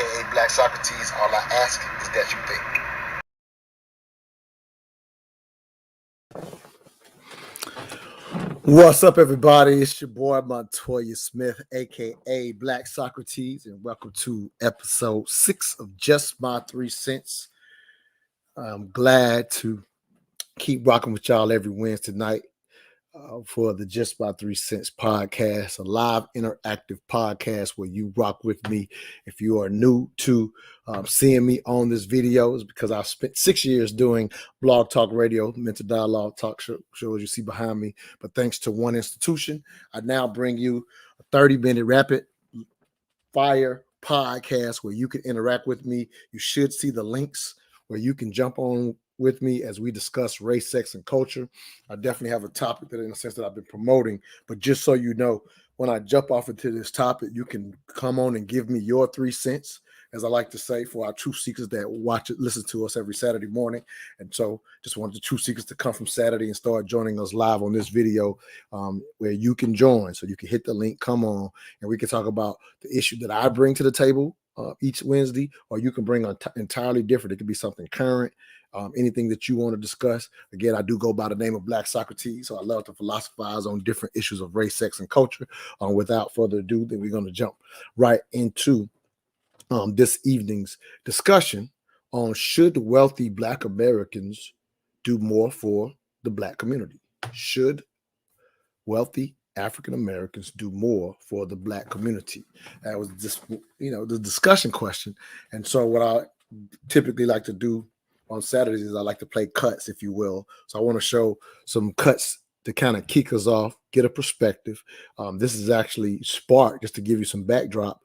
aka Black Socrates. All I ask is that you think. What's up, everybody? It's your boy Montoya Smith, aka Black Socrates, and welcome to episode 6 of Just My 3 Cents. I'm glad to keep rocking with y'all every Wednesday night for the Just My 3 Cents podcast, a live interactive podcast where you rock with me. If you are new to seeing me on this video, it's because I've spent 6 years doing blog talk radio, mental dialogue talk shows you see behind me. But thanks to one institution, I now bring you a 30-minute rapid fire podcast where you can interact with me. You should see the links where you can jump on with me as we discuss race, sex, and culture. I definitely have a topic that, in a sense, that I've been promoting, but just so you know, when I jump off into this topic, you can come on and give me your 3 cents, as I like to say, for our truth seekers that watch it, listen to us every Saturday morning. And so just wanted the truth seekers to come from Saturday and start joining us live on this video where you can join. So you can hit the link, come on, and we can talk about the issue that I bring to the table each Wednesday, or you can bring entirely different. It could be something current, anything that you want to discuss. Again, I do go by the name of Black Socrates, so I love to philosophize on different issues of race, sex, and culture. Without further ado, then we're going to jump right into this evening's discussion on should wealthy Black Americans do more for the Black community? Should wealthy African Americans do more for the Black community? That was just, the discussion question. And so what I typically like to do on Saturdays is I like to play cuts, if you will. So I want to show some cuts to kind of kick us off, get a perspective. This is actually sparked, just to give you some backdrop.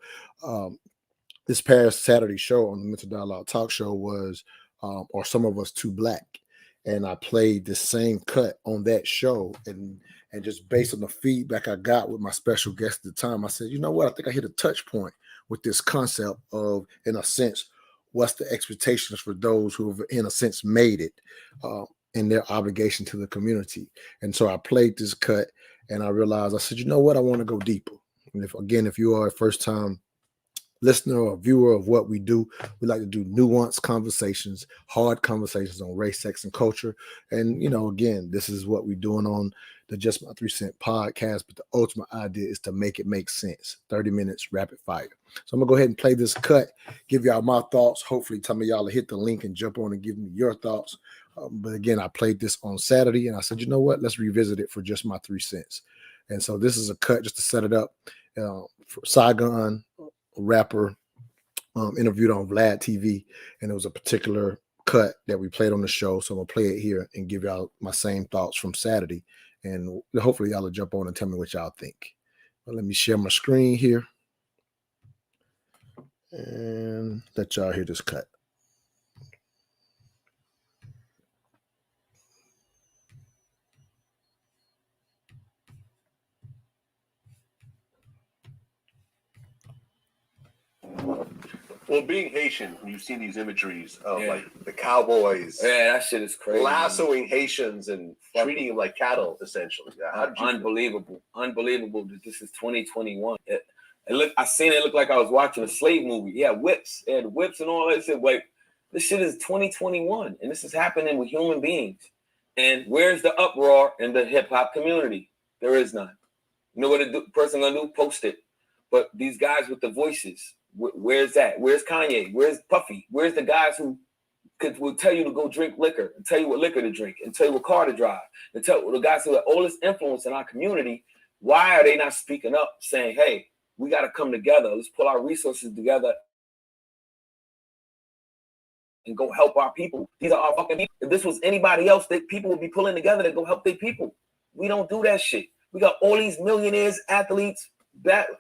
This past Saturday show on the Mental Dialogue Talk Show was Are Some of Us Too Black? And I played the same cut on that show. And just based on the feedback I got with my special guest at the time, I said, you know what? I think I hit a touch point with this concept of, in a sense, what's the expectations for those who have, in a sense, made it in their obligation to the community. And so I played this cut and I realized, I said, you know what? I want to go deeper. And if you are a first-time listener or viewer of what we do, we like to do nuanced conversations, hard conversations on race, sex, and culture. And, again, this is what we're doing on the Just My 3 Cent podcast, but the ultimate idea is to make it make sense. 30 minutes, rapid fire. So I'm going to go ahead and play this cut, give y'all my thoughts. Hopefully some of y'all will hit the link and jump on and give me your thoughts. But again, I played this on Saturday, and I said, you know what? Let's revisit it for Just My 3 Cents. And so this is a cut just to set it up for Saigon, rapper, interviewed on Vlad TV, and it was a particular cut that we played on the show. So I'm gonna play it here and give y'all my same thoughts from Saturday, and hopefully y'all will jump on and tell me what y'all think. But let me share my screen here and let y'all hear this cut. Well, being Haitian, you see these imageries of like the cowboys. Yeah, that shit is crazy. Lassoing Haitians and treating them like cattle, essentially. Unbelievable that this is 2021. I seen it look like I was watching a slave movie. Yeah, whips. They had whips and all that. I said, wait, this shit is 2021, and this is happening with human beings. And where's the uproar in the hip hop community? There is none. You know what a person gonna do? Post it. But these guys with the voices, where's that? Where's Kanye? Where's Puffy? Where's the guys who will tell you to go drink liquor and tell you what liquor to drink and tell you what car to drive and tell the guys who have all this influence in our community? Why are they not speaking up, saying, hey, we got to come together. Let's pull our resources together and go help our people. These are our fucking people. If this was anybody else, people would be pulling together to go help their people. We don't do that shit. We got all these millionaires, athletes,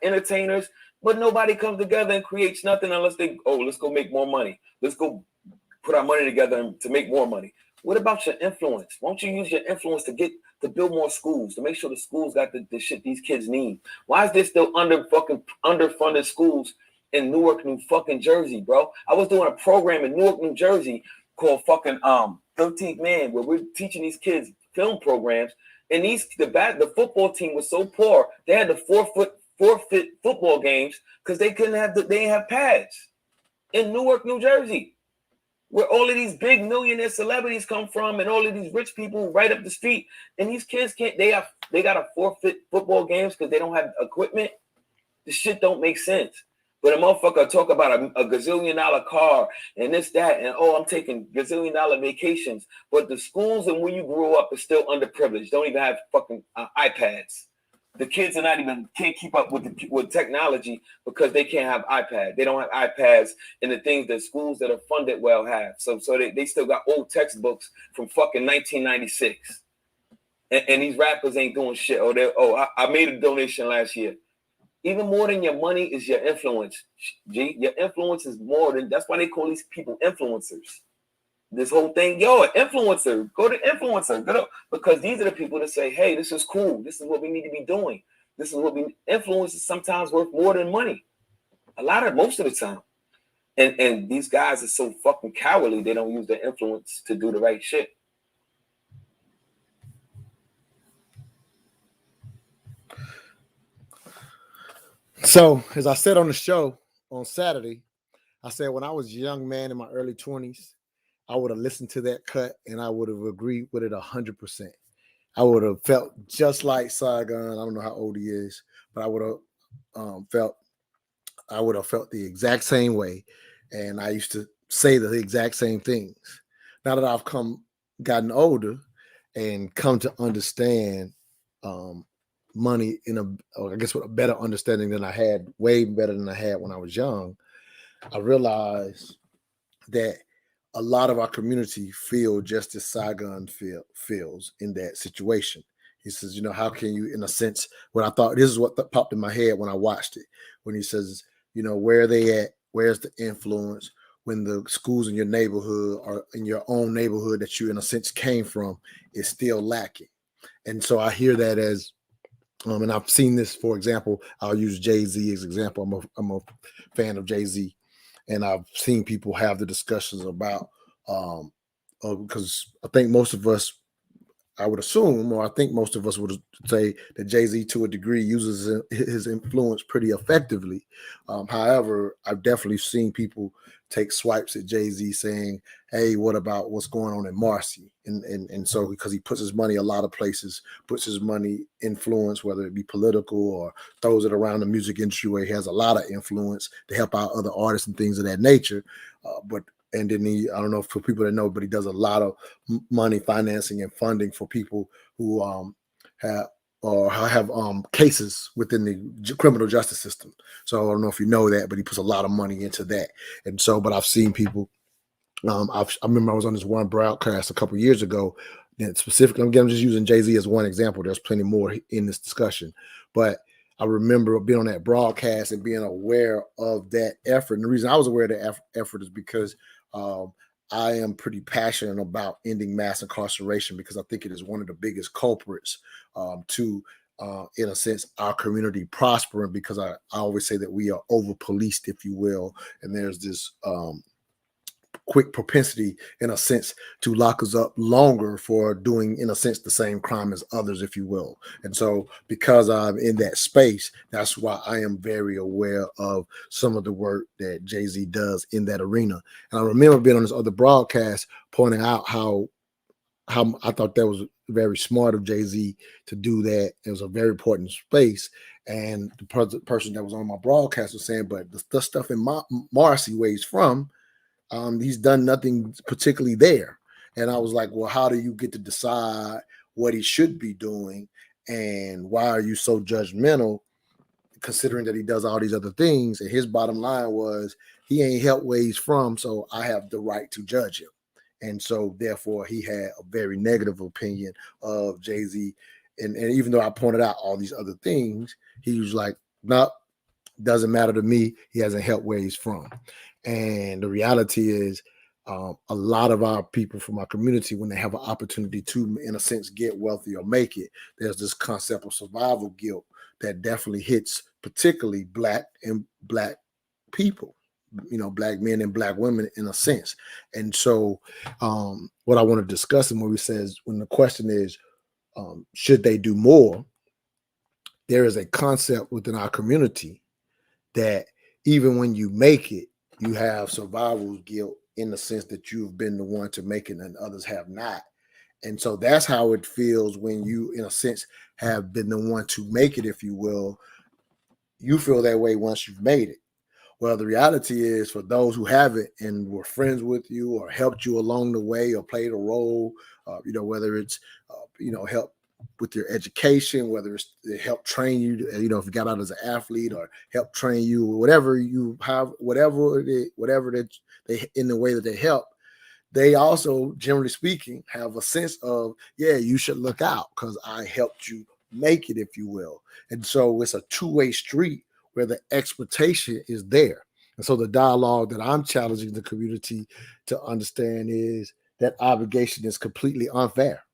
entertainers, but nobody comes together and creates nothing unless let's go make more money. Let's go put our money together to make more money. What about your influence? Won't you use your influence to build more schools, to make sure the schools got the shit these kids need? Why is there still underfunded schools in Newark, New fucking Jersey, bro? I was doing a program in Newark, New Jersey called fucking 13th Man, where we're teaching these kids film programs. And the football team was so poor, they had to forfeit football games because they didn't have pads. in Newark, New Jersey, where all of these big millionaire celebrities come from and all of these rich people right up the street. And these kids they got to forfeit football games because they don't have equipment. The shit don't make sense. But a motherfucker talk about a gazillion-dollar car and this, that, and I'm taking gazillion-dollar vacations. But the schools and where you grew up is still underprivileged. Don't even have fucking iPads. The kids are not even can't keep up with technology because they can't have iPads. They don't have iPads and the things that schools that are funded well have. So they still got old textbooks from fucking 1996. And these rappers ain't doing shit. I made a donation last year. Even more than your money is your influence, G. Your influence is more than, that's why they call these people influencers. This whole thing, an influencer, go to influencer, because these are the people that say, hey, this is cool. This is what we need to be doing. This is what influence is sometimes worth more than money. Most of the time. And these guys are so fucking cowardly, they don't use their influence to do the right shit. So, as I said on the show on Saturday, I said when I was a young man in my early 20s, I would have listened to that cut and I would have agreed with it 100%. I would have felt just like Saigon. I don't know how old he is, but I would have felt the exact same way. And I used to say the exact same things. Now that I've gotten older and come to understand money with a better understanding than I had, way better than I had when I was young, I realized that a lot of our community feel just as Saigon feels in that situation. He says, how can you, in a sense, what I thought, this is what popped in my head when I watched it, when he says, where are they at? Where's the influence when the schools in your neighborhood or in your own neighborhood that you, in a sense, came from is still lacking? And so I hear that as, and I've seen this, for example, I'll use Jay-Z as an example. I'm a fan of Jay-Z. And I've seen people have the discussions about, because I think most of us, I would assume, or I think most of us would say that Jay-Z to a degree uses his influence pretty effectively. However, I've definitely seen people take swipes at Jay-Z saying, hey, what about what's going on in Marcy? And so because he puts his money a lot of places, puts his money influence, whether it be political or throws it around the music industry where he has a lot of influence to help out other artists and things of that nature. And then I don't know for people that know, but he does a lot of money financing and funding for people who have cases within the criminal justice system. So I don't know if you know that, but he puts a lot of money into that. And so, but I've seen people. I remember I was on this one broadcast a couple of years ago. And specifically, I'm just using Jay-Z as one example. There's plenty more in this discussion, but I remember being on that broadcast and being aware of that effort. And the reason I was aware of that effort is because I am pretty passionate about ending mass incarceration because I think it is one of the biggest culprits to, in a sense, our community prospering, because I always say that we are over-policed, if you will, and there's this quick propensity, in a sense, to lock us up longer for doing, in a sense, the same crime as others, if you will. And so because I'm in that space, that's why I am very aware of some of the work that Jay-Z does in that arena. And I remember being on this other broadcast pointing out how I thought that was very smart of Jay-Z to do that. It was a very important space. And the person that was on my broadcast was saying, but the stuff in Marcy, where he's from, he's done nothing particularly there. And I was like, well, how do you get to decide what he should be doing? And why are you so judgmental, considering that he does all these other things? And his bottom line was, he ain't helped where he's from, so I have the right to judge him. And so therefore he had a very negative opinion of Jay-Z. And even though I pointed out all these other things, he was like, no, doesn't matter to me. He hasn't helped where he's from. And the reality is, a lot of our people from our community, when they have an opportunity to, in a sense, get wealthy or make it, there's this concept of survival guilt that definitely hits particularly Black people, Black men and Black women, in a sense. And so what I want to discuss, and when the question is, should they do more? There is a concept within our community that even when you make it, you have survival guilt in the sense that you've been the one to make it and others have not. And so that's how it feels when you, in a sense, have been the one to make it, if you will. You feel that way once you've made it. Well, the reality is for those who haven't and were friends with you or helped you along the way or played a role, whether it's, help with your education, whether it's help train you, if you got out as an athlete or help train you, whatever you have, whatever that they in the way that they help, they also, generally speaking, have a sense of, yeah, you should look out because I helped you make it, if you will. And so it's a two-way street where the expectation is there. And so the dialogue that I'm challenging the community to understand is that obligation is completely unfair.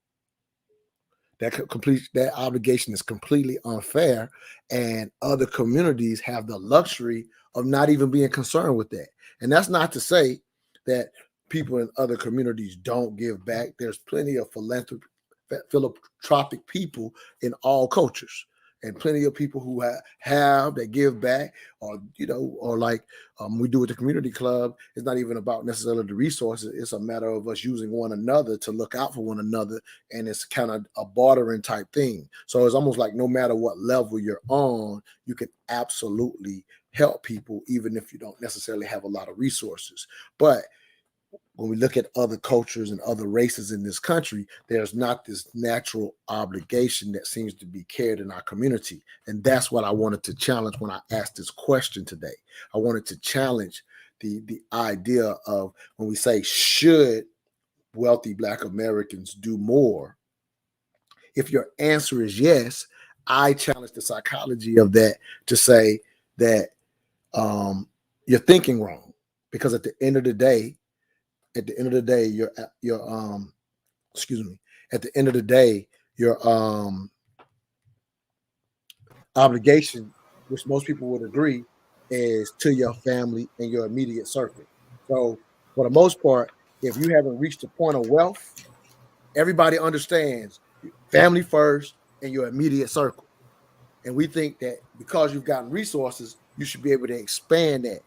That obligation is completely unfair, and other communities have the luxury of not even being concerned with that. And that's not to say that people in other communities don't give back. There's plenty of philanthropic people in all cultures, and plenty of people who have that give back, or like we do with the community club. It's not even about necessarily the resources. It's a matter of us using one another to look out for one another, and it's kind of a bartering type thing. So it's almost like no matter what level you're on, you can absolutely help people, even if you don't necessarily have a lot of resources. But when we look at other cultures and other races in this country, there's not this natural obligation that seems to be carried in our community. And that's what I wanted to challenge when I asked this question today. I wanted to challenge the idea of when we say, should wealthy Black Americans do more? If your answer is yes, I challenge the psychology of that to say that you're thinking wrong, because at the end of the day, your obligation, which most people would agree, is to your family and your immediate circle. So for the most part, if you haven't reached the point of wealth, everybody understands family first and your immediate circle. And we think that because you've gotten resources, you should be able to expand that.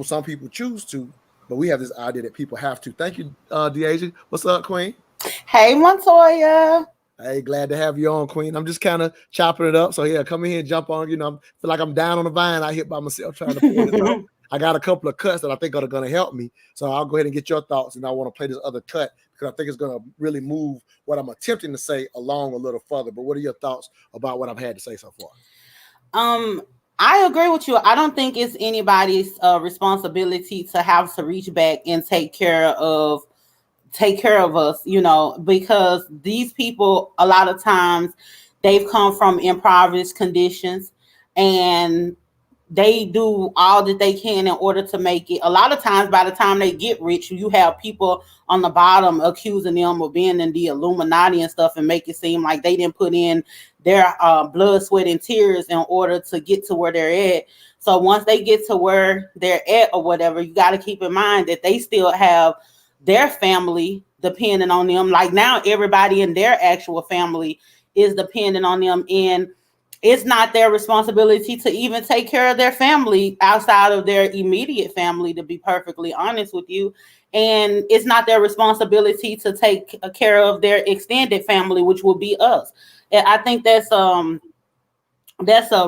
Some people choose to, but we have this idea that people have to. Thank you, Deasia. What's up, Queen? Hey, Montoya. Hey, glad to have you on, Queen. I'm just kind of chopping it up. So yeah, come in here and jump on. I feel like I'm down on the vine out here by myself trying to pull this off. I got a couple of cuts that I think are going to help me. So I'll go ahead and get your thoughts, and I want to play this other cut because I think it's going to really move what I'm attempting to say along a little further. But what are your thoughts about what I've had to say so far? I agree with you. I don't think it's anybody's responsibility to have to reach back and take care of us, because these people, a lot of times, they've come from impoverished conditions, and they do all that they can in order to make it. A lot of times, by the time they get rich, you have people on the bottom accusing them of being in the Illuminati and stuff, and make it seem like they didn't put in their blood, sweat, and tears in order to get to where they're at. So once they get to where they're at or whatever, you got to keep in mind that they still have their family depending on them. Like now, everybody in their actual family is dependent on them, and it's not their responsibility to even take care of their family outside of their immediate family, to be perfectly honest with you. And it's not their responsibility to take care of their extended family, which will be us. And I think that's a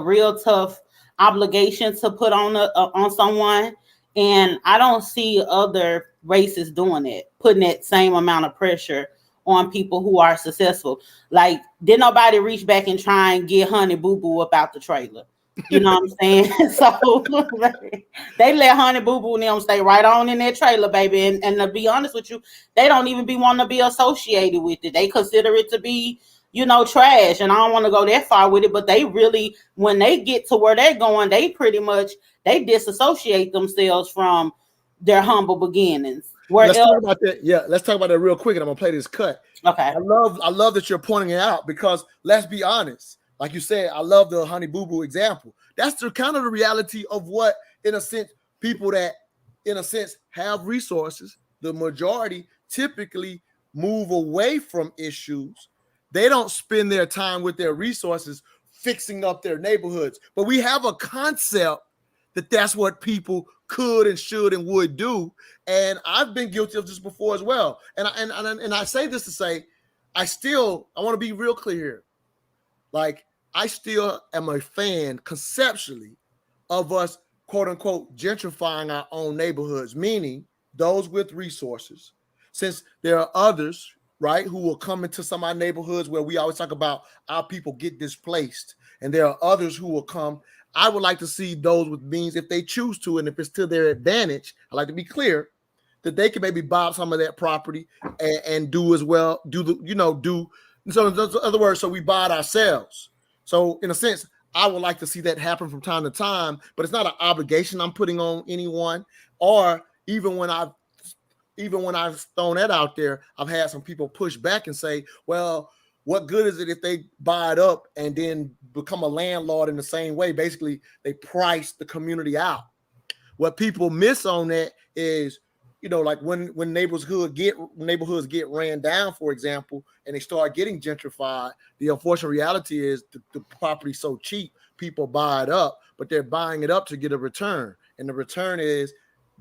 real tough obligation to put on someone. And I don't see other races doing it, putting that same amount of pressure on people who are successful. Like, did nobody reach back and try and get Honey Boo Boo about the trailer? You know what I'm saying? So they let Honey Boo Boo and them stay right on in their trailer, baby. And to be honest with you, they don't even be wanting to be associated with it. They consider it to be, trash. And I don't want to go that far with it, but they really, when they get to where they're going, they pretty much, they disassociate themselves from their humble beginnings. Let's talk about that. Yeah, let's talk about that real quick, and I'm gonna play this cut. Okay. I love that you're pointing it out, because let's be honest. Like you said, I love the Honey Boo Boo example. That's the kind of the reality of what, in a sense, people that, in a sense, have resources, the majority typically move away from issues. They don't spend their time with their resources fixing up their neighborhoods. But we have a concept that that's what people could and should and would do. And I've been guilty of this before as well. And I say this to say, I want to be real clear here. Like, I still am a fan conceptually of us, quote unquote, gentrifying our own neighborhoods, meaning those with resources. Since there are others, right, who will come into some of our neighborhoods where we always talk about our people get displaced, and there are others who will come. I would like to see those with means, if they choose to, and if it's to their advantage, I like to be clear that they can maybe buy some of that property and do as well, so in other words, so we buy it ourselves. So in a sense, I would like to see that happen from time to time, but it's not an obligation I'm putting on anyone. Or even when I've thrown that out there, I've had some people push back and say, well, what good is it if they buy it up and then become a landlord in the same way? Basically, they price the community out. What people miss on that is, like when neighborhoods get ran down, for example, and they start getting gentrified, the unfortunate reality is the property's so cheap, people buy it up, but they're buying it up to get a return. And the return is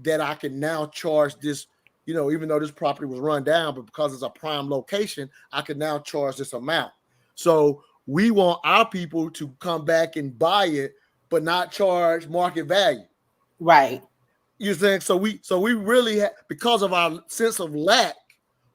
that I can now charge this, even though this property was run down, but because it's a prime location, I can now charge this amount. So we want our people to come back and buy it, but not charge market value. Right. You think so? We really because of our sense of lack,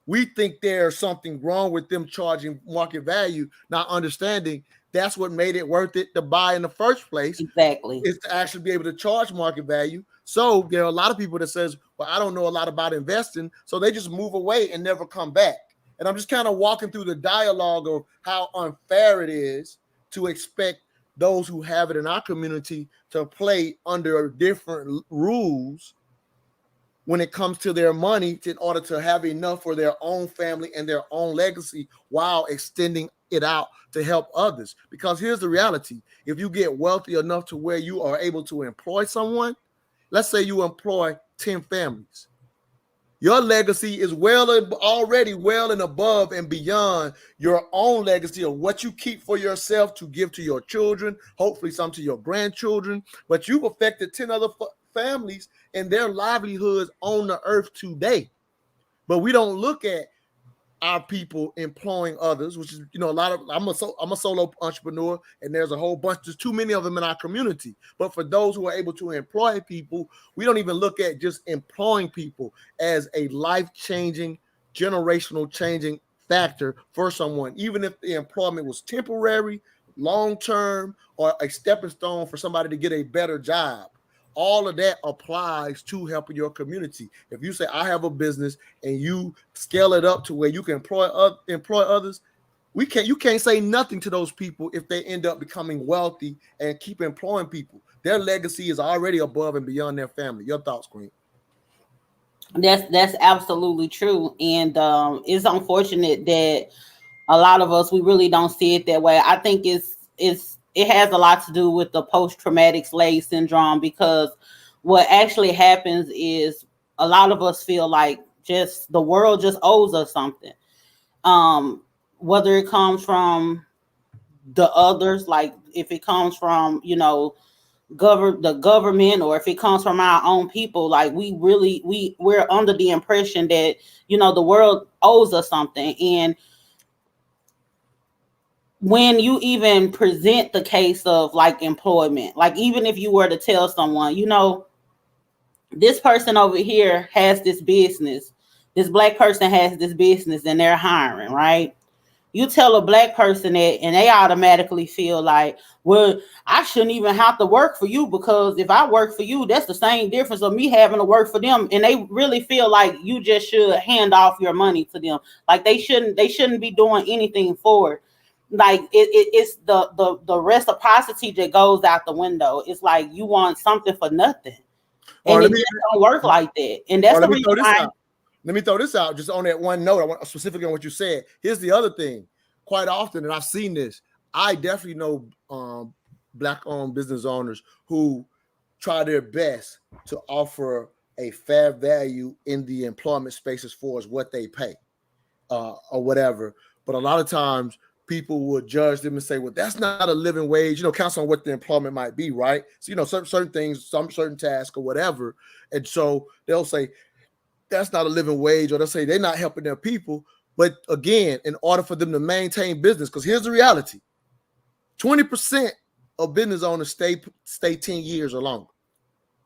we think there's something wrong with them charging market value, not understanding that's what made it worth it to buy in the first place. Exactly. Is to actually be able to charge market value. So there are a lot of people that says, well, I don't know a lot about investing, so they just move away and never come back. And I'm just kind of walking through the dialogue of how unfair it is to expect those who have it in our community to play under different rules when it comes to their money in order to have enough for their own family and their own legacy while extending it out to help others. Because here's the reality. If you get wealthy enough to where you are able to employ someone, let's say you employ 10 families. Your legacy is already well and above and beyond your own legacy of what you keep for yourself to give to your children, hopefully some to your grandchildren. But you've affected 10 other families and their livelihoods on the earth today. But we don't look at our people employing others, which is, I'm a solo entrepreneur, and there's a whole bunch, there's too many of them in our community. But for those who are able to employ people, we don't even look at just employing people as a life-changing, generational changing factor for someone, even if the employment was temporary, long-term, or a stepping stone for somebody to get a better job. All of that applies to helping your community. If you say, I have a business, and you scale it up to where you can employ others, you can't say nothing to those people if they end up becoming wealthy and keep employing people. Their legacy is already above and beyond their family. Your thoughts, Queen? That's absolutely true. And it's unfortunate that a lot of us, we really don't see it that way. I think it has a lot to do with the post-traumatic slave syndrome, because what actually happens is a lot of us feel like just the world just owes us something. Whether it comes from the others, like if it comes from, the government, or if it comes from our own people, like we're under the impression that, the world owes us something. And when you even present the case of like employment, like even if you were to tell someone, this person over here has this business, this black person has this business and they're hiring, right? You tell a black person that and they automatically feel like, well, I shouldn't even have to work for you, because if I work for you, that's the same difference of me having to work for them. And they really feel like you just should hand off your money to them. Like they shouldn't be doing anything for it. Like it's the reciprocity that goes out the window. It's like you want something for nothing, and it just don't work like that. And that's the reason why. Let me throw this out just on that one note. I want specifically on what you said. Here's the other thing. Quite often, and I've seen this, I definitely know Black-owned business owners who try their best to offer a fair value in the employment space as far as what they pay or whatever. But a lot of times, people will judge them and say, well, that's not a living wage, counts on what the employment might be, right? So, certain things, some certain tasks or whatever. And so they'll say, that's not a living wage, or they'll say they're not helping their people. But again, in order for them to maintain business, because here's the reality, 20% of business owners stay 10 years or longer.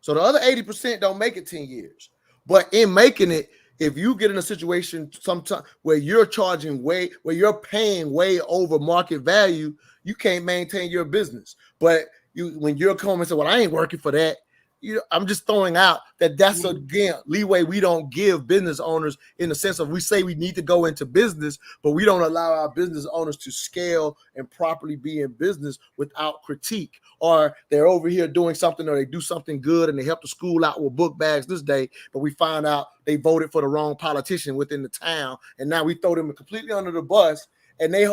So the other 80% don't make it 10 years. But in making it, if you get in a situation sometime where you're where you're paying way over market value, you can't maintain your business. But when you're coming and say, well, I ain't working for that, I'm just throwing out that's again leeway we don't give business owners, in the sense of we say we need to go into business, but we don't allow our business owners to scale and properly be in business without critique. Or they're over here doing something, or they do something good and they help the school out with book bags this day, but we find out they voted for the wrong politician within the town, and now we throw them completely under the bus. And they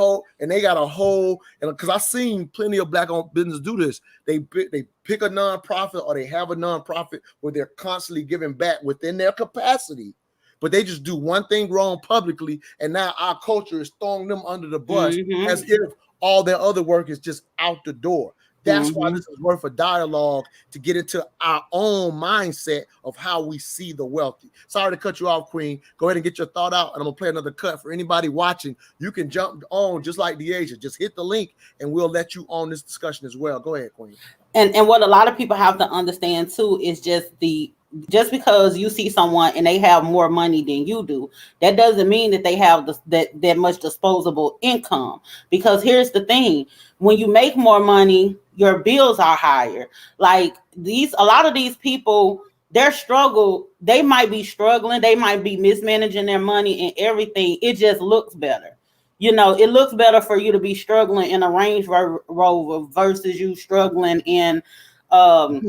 got a whole, and because I've seen plenty of black-owned business do this, they pick a nonprofit, or they have a nonprofit where they're constantly giving back within their capacity, but they just do one thing wrong publicly, and now our culture is throwing them under the bus as if all their other work is just out the door. That's why this is worth a dialogue, to get into our own mindset of how we see the wealthy. Sorry to cut you off, Queen. Go ahead and get your thought out, and I'm going to play another cut. For anybody watching, you can jump on just like DeAsia. Just hit the link, and we'll let you on this discussion as well. Go ahead, Queen. And what a lot of people have to understand, too, is just because you see someone and they have more money than you do, that doesn't mean that they have that much disposable income. Because here's the thing, when you make more money, your bills are higher. Like a lot of these people, they might be struggling, they might be mismanaging their money and everything. It just looks better. It looks better for you to be struggling in a Range Rover versus you struggling in a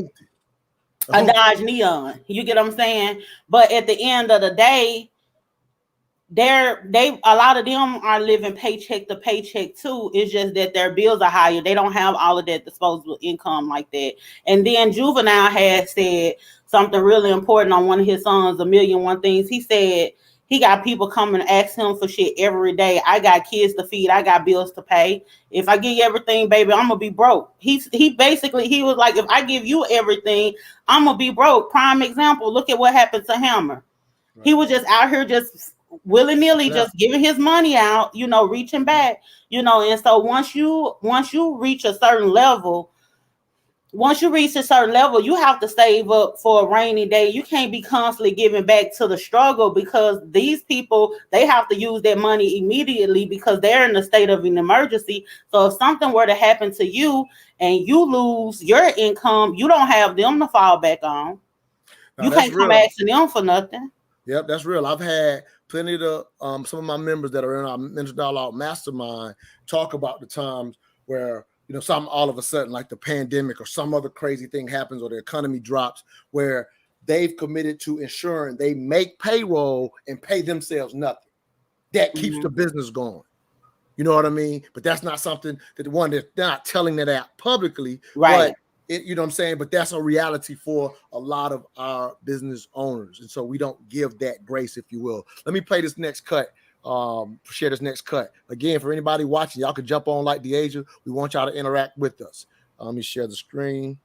Dodge Neon. You get what I'm saying? But at the end of the day, a lot of them are living paycheck to paycheck too. It's just that their bills are higher. They don't have all of that disposable income like that. And then Juvenile had said something really important on one of his songs, A Million One Things. He said he got people coming and ask him for shit every day. I got kids to feed. I got bills to pay. If I give you everything, baby, I'm gonna be broke. He was like, if I give you everything, I'm gonna be broke. Prime example. Look at what happened to Hammer. Right. He was just out here just willy-nilly, just giving his money out, reaching back, and so once you reach a certain level, you have to save up for a rainy day. You can't be constantly giving back to the struggle, because these people, they have to use their money immediately because they're in a state of an emergency. So if something were to happen to you and you lose your income, you don't have them to fall back on. Now, you can't come asking them for nothing. Yep, that's real. I've had plenty of some of my members that are in our Mental Dialogue Mastermind talk about the times where, something all of a sudden, like the pandemic or some other crazy thing happens, or the economy drops, where they've committed to ensuring they make payroll and pay themselves nothing. That keeps the business going. You know what I mean? But that's not something that they're not telling that out publicly. Right. But you know what I'm saying? But that's a reality for a lot of our business owners. And so we don't give that grace, if you will. Let me play this next cut. Share this next cut. Again, for anybody watching, y'all can jump on like DeAsia. We want y'all to interact with us. Let me share the screen.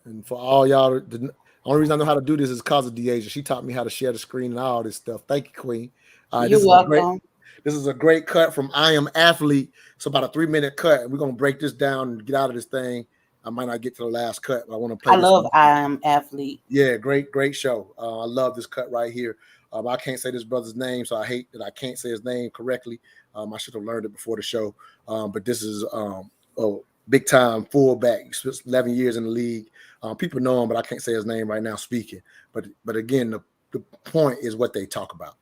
And for all y'all, the only reason I know how to do this is because of DeAsia. She taught me how to share the screen and all this stuff. Thank you, Queen. You're welcome. This is a great cut from I Am Athlete. It's about a 3-minute cut. And we're going to break this down and get out of this thing. I might not get to the last cut, but I want to play this. I love I Am Athlete. Yeah, great show. I love this cut right here. I can't say this brother's name, so I hate that I can't say his name correctly. I should have learned it before the show. But this is a big-time fullback. He spent 11 years in the league. People know him, but I can't say his name right now speaking. But again, the point is what they talk about.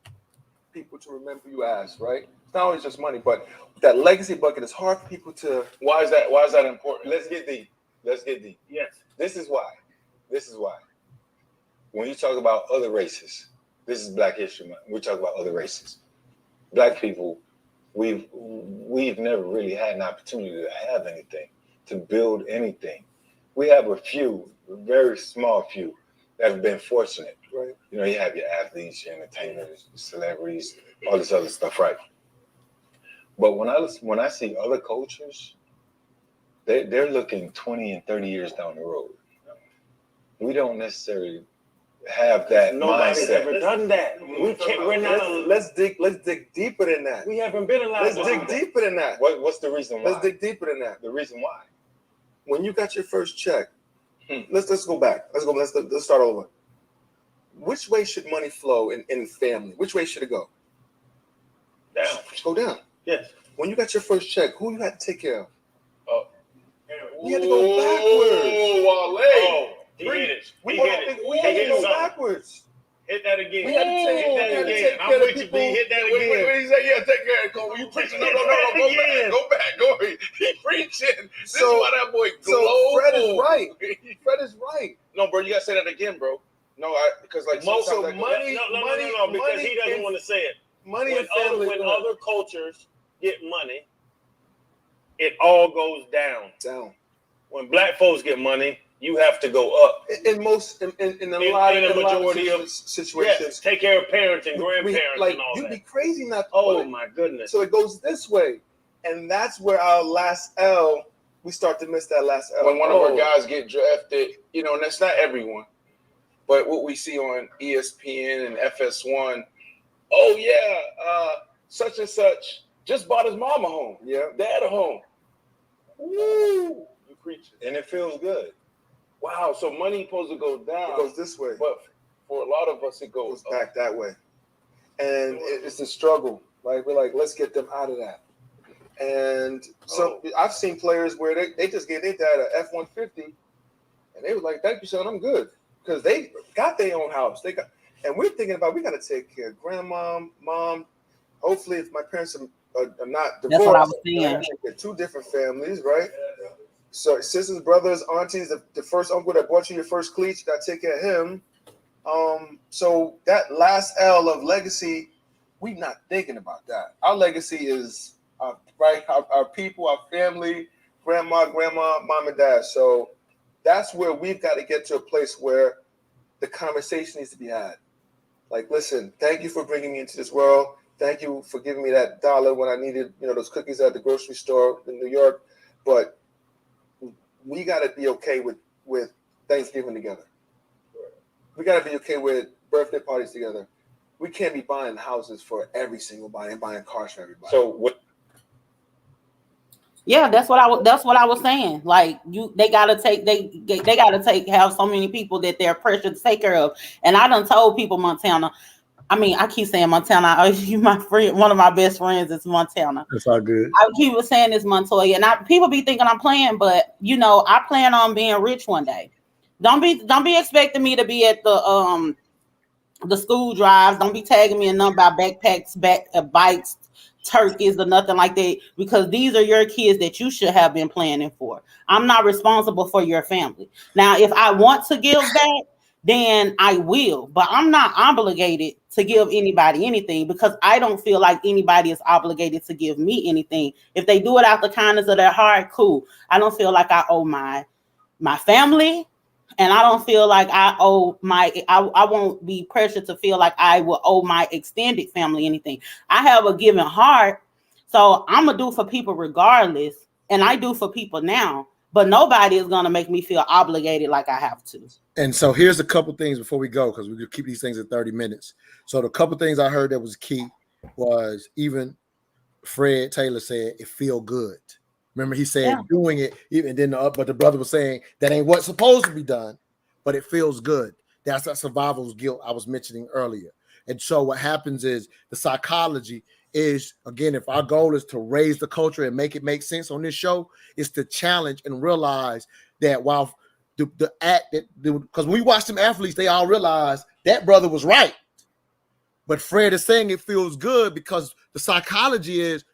People to remember you as, right? It's not always just money, but that legacy bucket is hard for people to. Why is that important? Let's get deep. Yes. This is why. When you talk about other races, this is Black History Month. We talk about other races. Black people, we've never really had an opportunity to have anything, to build anything. We have a few, a very small few, have been fortunate. Right. You know, you have your athletes, your entertainers, celebrities, all this other stuff, right? But when I see other cultures, they're looking 20 and 30 years down the road. We don't necessarily have that Nobody's mindset. ever done that. We can't. We're not. Let's dig deeper than that. We haven't been allowed. Let's dig deeper than that. What's the reason why? Let's dig deeper than that. The reason why? When you got your first check, let's go back. Let's start over. Which way should money flow in family? Which way should it go? Down. Go down. Yes. When you got your first check, who you had to take care of? We had to go backwards. He hit it. We had to go backwards. Hit that again. We had to take I'm care of with the you, people. B. Hit that Wait, again. he said, yeah, take care of it, Cole. You preaching? No. Go back. He preaching. This is why that boy global. So Fred is right. Fred is right. No, bro, you gotta say that again, bro. No, because like Most of sometimes money, No, because he doesn't want to say it. money and family. When other cultures get money, it all goes down. When black folks get money, you have to go up. In a majority of situations, yes, take care of parents and grandparents and all you'd that. be crazy not to. Oh my goodness! So it goes this way, and that's where our last L. We start to miss that last L. when one of our guys get drafted, you know, and that's not everyone, but what we see on ESPN and FS1, oh yeah, such and such just bought his mama home, dad a home. Woo! You preaching, and it feels good. Wow, so money supposed to go down. It goes this way, but for a lot of us, it goes back that way, and it's a struggle. Right? We're like, let's get them out of that. And so I've seen players where they just gave their dad a F-150, and they were like, "Thank you, son, I'm good," because they got their own house. And we're thinking about we got to take care of grandma, mom. Hopefully, if my parents are not divorced, that's what I was saying. They're two different families, right? So sisters, brothers, aunties, the first uncle that bought you your first cleats, you got to take care of him. So that last L of legacy, we not thinking about that. Our legacy is our people, our family, grandma, mom, and dad. So that's where we've got to get to a place where the conversation needs to be had. Like, listen, thank you for bringing me into this world. Thank you for giving me that $1 when I needed, those cookies at the grocery store in New York. But we got to be okay with Thanksgiving together. We got to be okay with birthday parties together. We can't be buying houses for every single body and buying cars for everybody. So what? Yeah, that's what I was saying. Like they gotta have so many people that they're pressured to take care of. And I done told people Montana. I mean, I keep saying Montana. You my friend, one of my best friends is Montana. That's all good. I keep saying this Montoya, and people be thinking I'm playing, but I plan on being rich one day. Don't be expecting me to be at the school drives. Don't be tagging me in none about backpacks, bikes, turkeys, or nothing like that, because these are your kids that you should have been planning for. I'm not responsible for your family. Now, if I want to give back, then I will, but I'm not obligated to give anybody anything, because I don't feel like anybody is obligated to give me anything. If they do it out the kindness of their heart, cool. I don't feel like I owe my family, and I don't feel like I won't be pressured to feel like I will owe my extended family anything. I have a giving heart, so I'm gonna do for people regardless, and I do for people now, but nobody is gonna make me feel obligated like I have to. And so here's a couple things before we go, because we could keep these things at 30 minutes. So the couple things I heard that was key was even Fred Taylor said it feel good. Remember, he said doing it, even then, but the brother was saying that ain't what's supposed to be done, but it feels good. That's that survival's guilt I was mentioning earlier. And so what happens is the psychology is, again, if our goal is to raise the culture and make it make sense on this show, is to challenge and realize that while the act that, because when we watch them athletes, they all realize that brother was right. But Fred is saying it feels good because the psychology is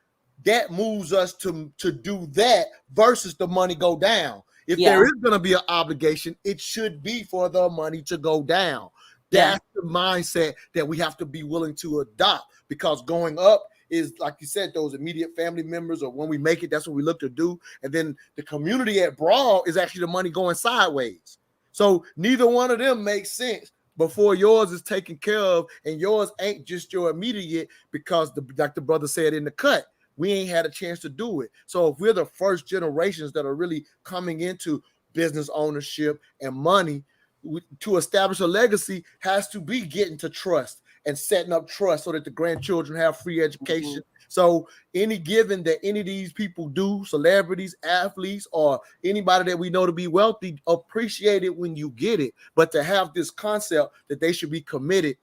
that moves us to do that versus the money go down. If there is going to be an obligation, it should be for the money to go down. That's the mindset that we have to be willing to adopt, because going up is, like you said, those immediate family members, or when we make it, that's what we look to do. And then the community at broad is actually the money going sideways. So neither one of them makes sense before yours is taken care of, and yours ain't just your immediate because like the brother said in the cut, we ain't had a chance to do it. So if we're the first generations that are really coming into business ownership and money, to establish a legacy has to be getting to trust and setting up trust so that the grandchildren have free education. So any given that any of these people do, celebrities, athletes, or anybody that we know to be wealthy, appreciate it when you get it. But to have this concept that they should be committed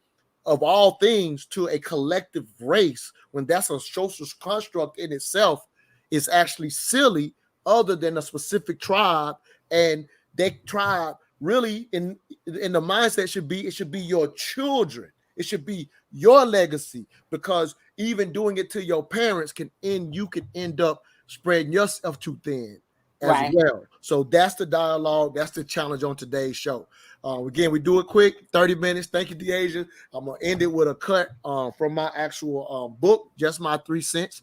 of all things to a collective race, when that's a social construct in itself, is actually silly, other than a specific tribe. And that tribe really in the mindset should be, it should be your children. It should be your legacy, because even doing it to your parents you can end up spreading yourself too thin as well. So that's the dialogue. That's the challenge on today's show. Again, we do it quick, 30 minutes. Thank you, DeAsia. I'm going to end it with a cut from my actual book, Just My 3 Cents,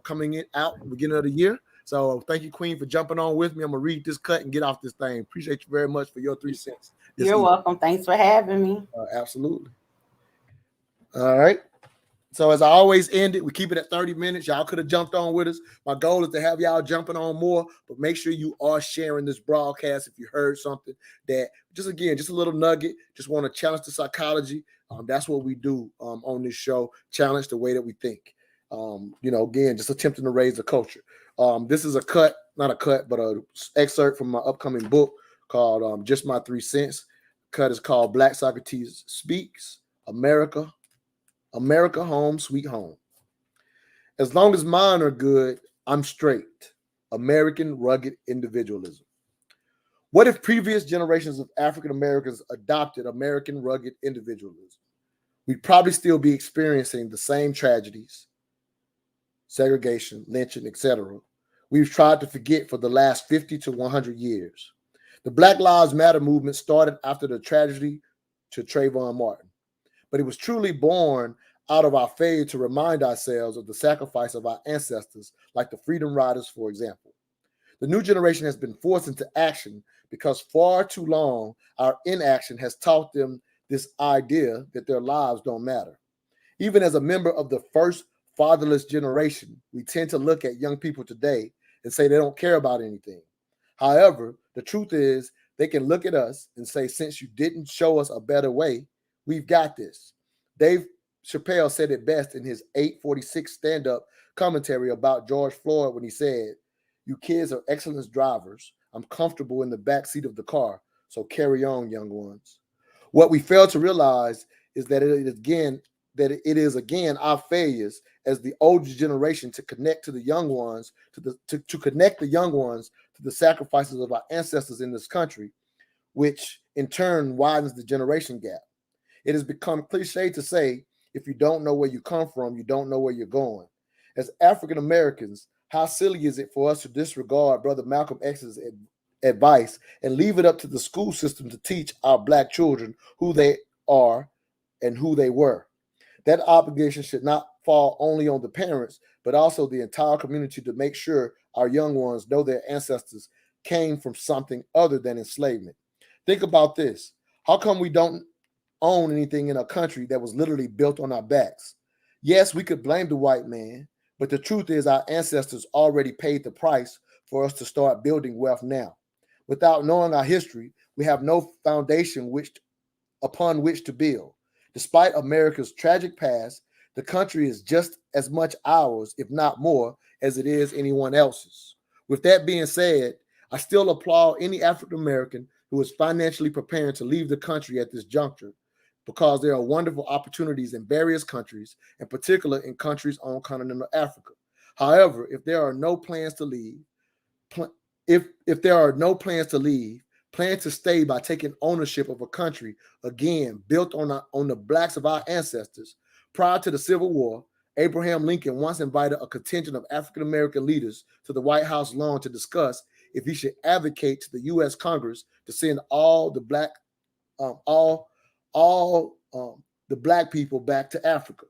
coming out beginning of the year. So thank you, Queen, for jumping on with me. I'm going to read this cut and get off this thing. Appreciate you very much for your 3 cents. You're welcome. Thanks for having me. Absolutely. All right. So as I always end it, we keep it at 30 minutes. Y'all could have jumped on with us. My goal is to have y'all jumping on more, but make sure you are sharing this broadcast if you heard something that just a little nugget, just want to challenge the psychology. That's what we do on this show, challenge the way that we think. Again, just attempting to raise the culture. This is not a cut, but an excerpt from my upcoming book called Just My 3 Cents. Cut is called Black Socrates Speaks, America home, sweet home. As long as mine are good, I'm straight. American rugged individualism. What if previous generations of African Americans adopted American rugged individualism? We'd probably still be experiencing the same tragedies, segregation, lynching, etc. we've tried to forget for the last 50 to 100 years. The Black Lives Matter movement started after the tragedy to Trayvon Martin, but it was truly born out of our failure to remind ourselves of the sacrifice of our ancestors, like the Freedom Riders, for example. The new generation has been forced into action because far too long our inaction has taught them this idea that their lives don't matter. Even as a member of the first fatherless generation, we tend to look at young people today and say they don't care about anything. However, the truth is they can look at us and say, since you didn't show us a better way, we've got this. Dave Chappelle said it best in his 846 stand-up commentary about George Floyd when he said, "You kids are excellent drivers. I'm comfortable in the back seat of the car, so carry on, young ones." What we fail to realize is that it is again our failures as the older generation to connect to the young ones, to connect the young ones to the sacrifices of our ancestors in this country, which in turn widens the generation gap. It has become cliche to say, if you don't know where you come from, you don't know where you're going. As African Americans, how silly is it for us to disregard Brother Malcolm X's advice and leave it up to the school system to teach our Black children who they are and who they were? That obligation should not fall only on the parents, but also the entire community to make sure our young ones know their ancestors came from something other than enslavement. Think about this. How come we don't own anything in a country that was literally built on our backs? Yes, we could blame the white man, but the truth is our ancestors already paid the price for us to start building wealth now. Without knowing our history, we have no foundation upon which to build. Despite America's tragic past, the country is just as much ours, if not more, as it is anyone else's. With that being said, I still applaud any African American who is financially preparing to leave the country at this juncture, because there are wonderful opportunities in various countries, in particular in countries on continental Africa. However, if there are no plans to leave, plan to stay by taking ownership of a country, again, built on the blacks of our ancestors. Prior to the Civil War, Abraham Lincoln once invited a contingent of African-American leaders to the White House lawn to discuss if he should advocate to the U.S. Congress to send all the black people back to Africa.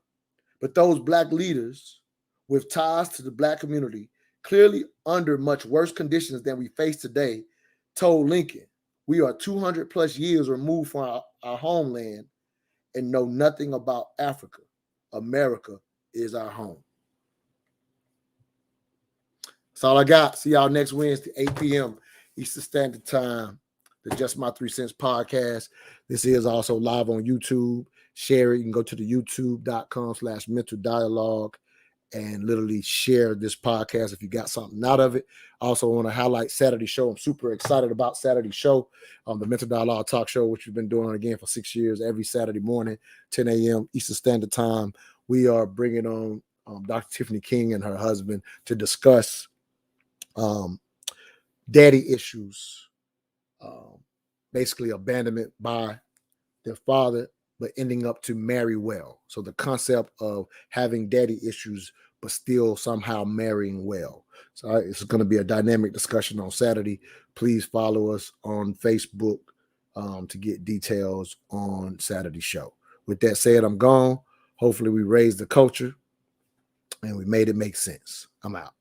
But those black leaders with ties to the black community, clearly under much worse conditions than we face today, told Lincoln, We are 200 plus years removed from our homeland and know nothing about Africa. America is our home. That's all I got. See y'all next Wednesday, 8 p.m. Eastern Standard Time. The Just My 3 Cents podcast. This is also live on YouTube. Share it. You can go to the youtube.com/mental dialogue and literally share this podcast if you got something out of it. Also want to highlight Saturday show. I'm super excited about Saturday show, the Mental Dialogue Talk Show, which we've been doing again for 6 years, every Saturday morning, 10 a.m. Eastern Standard Time. We are bringing on Dr. Tiffany King and her husband to discuss daddy issues, basically abandonment by their father, but ending up to marry well. So the concept of having daddy issues, but still somehow marrying well. So it's going to be a dynamic discussion on Saturday. Please follow us on Facebook to get details on Saturday show. With that said, I'm gone. Hopefully we raised the culture and we made it make sense. I'm out.